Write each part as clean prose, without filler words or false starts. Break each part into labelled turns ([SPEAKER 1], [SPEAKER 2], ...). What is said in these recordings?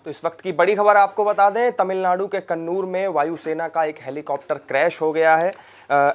[SPEAKER 1] तो इस वक्त की बड़ी खबर आपको बता दें, तमिलनाडु के कन्नूर में वायुसेना का एक हेलीकॉप्टर क्रैश हो गया है।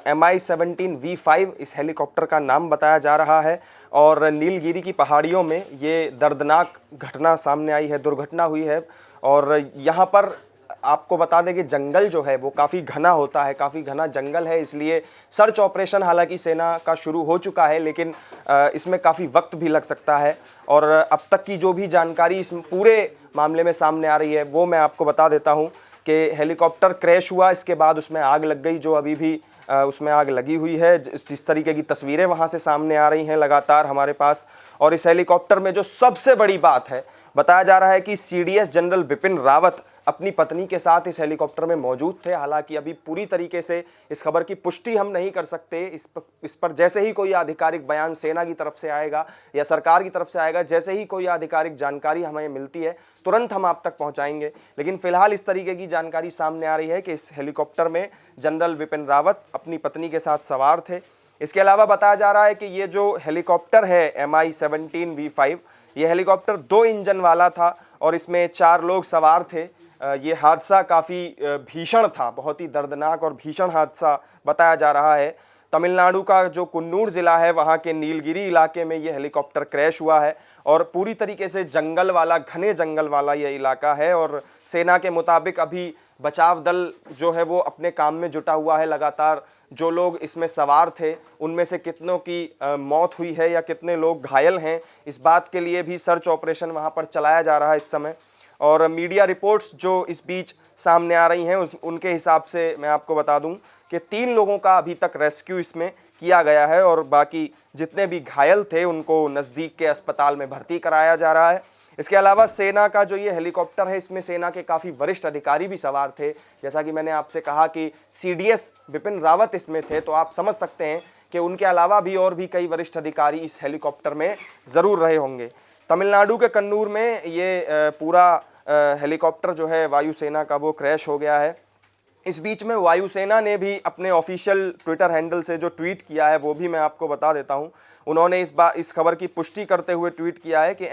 [SPEAKER 1] MI-17V5 इस हेलीकॉप्टर का नाम बताया जा रहा है और नीलगिरी की पहाड़ियों में ये दर्दनाक घटना सामने आई है, दुर्घटना हुई है। और यहाँ पर आपको बता दें कि जंगल जो है वो काफ़ी घना होता है, काफ़ी घना जंगल है, इसलिए सर्च ऑपरेशन हालांकि सेना का शुरू हो चुका है, लेकिन इसमें काफ़ी वक्त भी लग सकता है। और अब तक की जो भी जानकारी इस पूरे मामले में सामने आ रही है वो मैं आपको बता देता हूं कि हेलीकॉप्टर क्रैश हुआ, इसके बाद उसमें आग लग गई, जो अभी भी उसमें आग लगी हुई है। जिस तरीके की तस्वीरें वहां से सामने आ रही हैं लगातार हमारे पास। और इस हेलीकॉप्टर में जो सबसे बड़ी बात है, बताया जा रहा है कि CDS जनरल बिपिन रावत अपनी पत्नी के साथ इस हेलीकॉप्टर में मौजूद थे। हालांकि अभी पूरी तरीके से इस खबर की पुष्टि हम नहीं कर सकते। इस पर जैसे ही कोई आधिकारिक बयान सेना की तरफ से आएगा या सरकार की तरफ से आएगा, जैसे ही कोई आधिकारिक जानकारी हमें मिलती है तुरंत हम आप तक पहुंचाएंगे। लेकिन फिलहाल इस तरीके की जानकारी सामने आ रही है कि इस हेलीकॉप्टर में जनरल बिपिन रावत अपनी पत्नी के साथ सवार थे। इसके अलावा बताया जा रहा है कि ये जो हेलीकॉप्टर है MI-17V5, ये हेलीकॉप्टर 2 इंजन वाला था और इसमें 4 लोग सवार थे। ये हादसा काफ़ी भीषण था, बहुत ही दर्दनाक और भीषण हादसा बताया जा रहा है। तमिलनाडु का जो कुन्नूर ज़िला है वहाँ के नीलगिरी इलाके में ये हेलीकॉप्टर क्रैश हुआ है और पूरी तरीके से जंगल वाला, घने जंगल वाला ये इलाका है। और सेना के मुताबिक अभी बचाव दल जो है वो अपने काम में जुटा हुआ है लगातार। जो लोग इसमें सवार थे उनमें से कितनों की मौत हुई है या कितने लोग घायल हैं, इस बात के लिए भी सर्च ऑपरेशन वहाँ पर चलाया जा रहा है इस समय। और मीडिया रिपोर्ट्स जो इस बीच सामने आ रही हैं उनके हिसाब से मैं आपको बता दूं कि 3 लोगों का अभी तक रेस्क्यू इसमें किया गया है और बाकी जितने भी घायल थे उनको नज़दीक के अस्पताल में भर्ती कराया जा रहा है। इसके अलावा सेना का जो ये हेलीकॉप्टर है, इसमें सेना के काफ़ी वरिष्ठ अधिकारी भी सवार थे। जैसा कि मैंने आपसे कहा कि CDS बिपिन रावत इसमें थे, तो आप समझ सकते हैं कि उनके अलावा भी और भी कई वरिष्ठ अधिकारी इस हेलीकॉप्टर में ज़रूर रहे होंगे। तमिलनाडु के कन्नूर में ये पूरा हेलीकॉप्टर जो है वायुसेना का वो क्रैश हो गया है। इस बीच में वायुसेना ने भी अपने ऑफिशियल ट्विटर हैंडल से जो ट्वीट किया है वो भी मैं आपको बता देता हूं। उन्होंने इस खबर की पुष्टि करते हुए ट्वीट किया है कि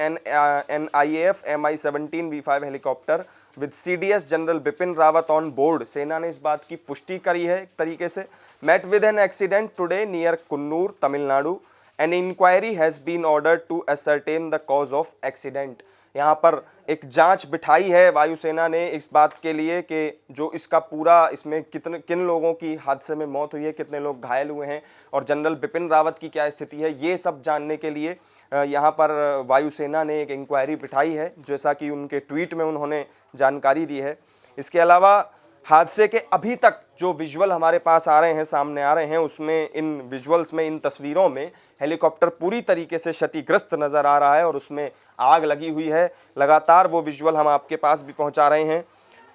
[SPEAKER 1] NIAF MI-17V5 helicopter with CDS general Bipin Rawat on board. सेना ने इस बात की पुष्टि करी है एक तरीके से। Met with an accident today near Coonoor Tamil Nadu, an inquiry has been ordered to ascertain the cause of accident. यहाँ पर एक जांच बिठाई है वायुसेना ने इस बात के लिए कि जो इसका पूरा, इसमें किन लोगों की हादसे में मौत हुई है, कितने लोग घायल हुए हैं और जनरल बिपिन रावत की क्या स्थिति है, ये सब जानने के लिए यहाँ पर वायुसेना ने एक इंक्वायरी बिठाई है, जैसा कि उनके ट्वीट में उन्होंने जानकारी दी है। इसके अलावा हादसे के अभी तक जो विजुअल हमारे पास आ रहे हैं, सामने आ रहे हैं, उसमें इन विजुअल्स में, इन तस्वीरों में हेलीकॉप्टर पूरी तरीके से क्षतिग्रस्त नज़र आ रहा है और उसमें आग लगी हुई है। लगातार वो विजुअल हम आपके पास भी पहुंचा रहे हैं।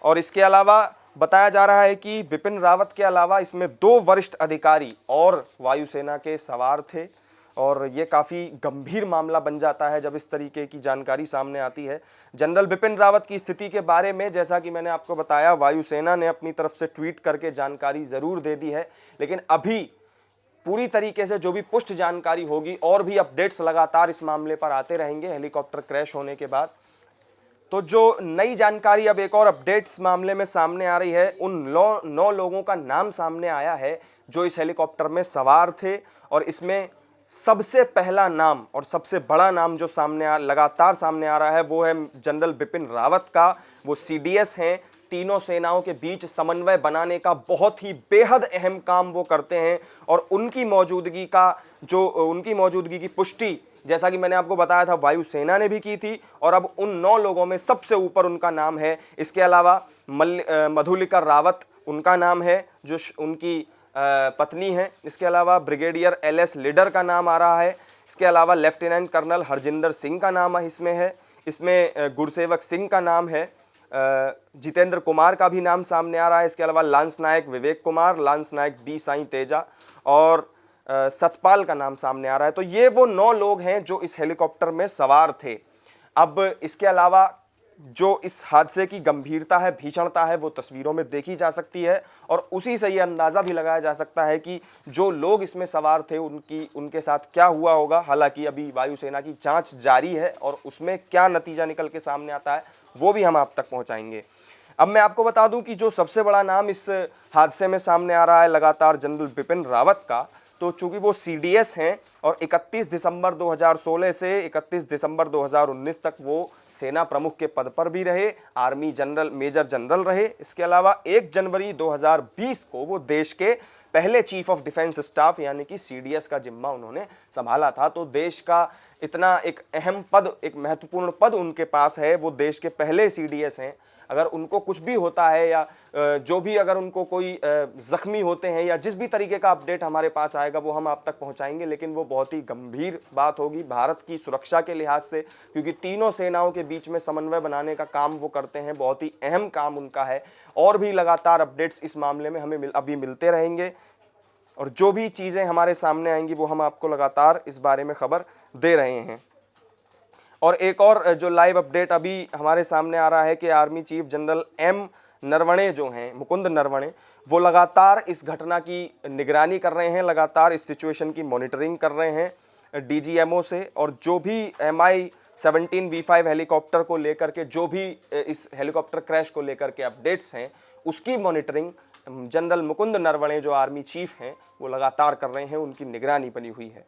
[SPEAKER 1] और इसके अलावा बताया जा रहा है कि बिपिन रावत के अलावा इसमें 2 वरिष्ठ अधिकारी और वायुसेना के सवार थे और ये काफ़ी गंभीर मामला बन जाता है जब इस तरीके की जानकारी सामने आती है। जनरल बिपिन रावत की स्थिति के बारे में, जैसा कि मैंने आपको बताया, वायुसेना ने अपनी तरफ से ट्वीट करके जानकारी ज़रूर दे दी है, लेकिन अभी पूरी तरीके से जो भी पुष्ट जानकारी होगी और भी अपडेट्स लगातार इस मामले पर आते रहेंगे हेलीकॉप्टर क्रैश होने के बाद। तो जो नई जानकारी, अब एक और अपडेट्स मामले में सामने आ रही है, उन 9 लोगों का नाम सामने आया है जो इस हेलीकॉप्टर में सवार थे। और इसमें सबसे पहला नाम और सबसे बड़ा नाम जो लगातार सामने आ रहा है वो है जनरल बिपिन रावत का। वो CDS हैं, तीनों सेनाओं के बीच समन्वय बनाने का बहुत ही बेहद अहम काम वो करते हैं और उनकी मौजूदगी की पुष्टि, जैसा कि मैंने आपको बताया था, वायुसेना ने भी की थी और अब उन 9 लोगों में सबसे ऊपर उनका नाम है। इसके अलावा मधुलिका रावत उनका नाम है जो उनकी पत्नी है। इसके अलावा ब्रिगेडियर LS लीडर का नाम आ रहा है। इसके अलावा लेफ्टिनेंट कर्नल हरजिंदर सिंह का नाम इसमें है। इसमें गुरसेवक सिंह का नाम है। जितेंद्र कुमार का भी नाम सामने आ रहा है। इसके अलावा लांस नायक विवेक कुमार, लांस नायक B साई तेजा और सतपाल का नाम सामने आ रहा है। तो ये वो 9 लोग हैं जो इस हेलीकॉप्टर में सवार थे। अब इसके अलावा जो इस हादसे की गंभीरता है, भीषणता है, वो तस्वीरों में देखी जा सकती है और उसी से ये अंदाज़ा भी लगाया जा सकता है कि जो लोग इसमें सवार थे उनके साथ क्या हुआ होगा। हालांकि अभी वायुसेना की जांच जारी है और उसमें क्या नतीजा निकल के सामने आता है वो भी हम आप तक पहुंचाएंगे। अब मैं आपको बता दूं कि जो सबसे बड़ा नाम इस हादसे में सामने आ रहा है लगातार जनरल बिपिन रावत का, तो चूंकि वो सीडीएस हैं और 31 दिसंबर 2016 से 31 दिसंबर 2019 तक वो सेना प्रमुख के पद पर भी रहे, आर्मी जनरल मेजर जनरल रहे। इसके अलावा 1 जनवरी 2020 को वो देश के पहले चीफ ऑफ डिफेंस स्टाफ यानी कि सीडीएस का जिम्मा उन्होंने संभाला था। तो देश का इतना एक अहम पद, एक महत्वपूर्ण पद उनके पास है, वो देश के पहले सीडीएस हैं। अगर उनको कुछ भी होता है या जो भी अगर उनको कोई जख्मी होते हैं या जिस भी तरीके का अपडेट हमारे पास आएगा वो हम आप तक पहुंचाएंगे, लेकिन वो बहुत ही गंभीर बात होगी भारत की सुरक्षा के लिहाज से, क्योंकि तीनों सेनाओं के बीच में समन्वय बनाने का काम वो करते हैं, बहुत ही अहम काम उनका है। और भी लगातार अपडेट्स इस मामले में हमें अभी मिलते रहेंगे और जो भी चीज़ें हमारे सामने आएंगी वो हम आपको लगातार इस बारे में खबर दे रहे हैं। और एक और जो लाइव अपडेट अभी हमारे सामने आ रहा है कि army chief general M Naravane जो हैं, मुकुंद नरवणे, वो लगातार इस घटना की निगरानी कर रहे हैं, लगातार इस सिचुएशन की मॉनिटरिंग कर रहे हैं डीजीएमओ से। और जो भी MI-17 V5 हेलीकॉप्टर को लेकर के, जो भी इस हेलीकॉप्टर क्रैश को लेकर के अपडेट्स हैं, उसकी मॉनिटरिंग जनरल मुकुंद नरवणे जो आर्मी चीफ हैं वो लगातार कर रहे हैं, उनकी निगरानी बनी हुई है।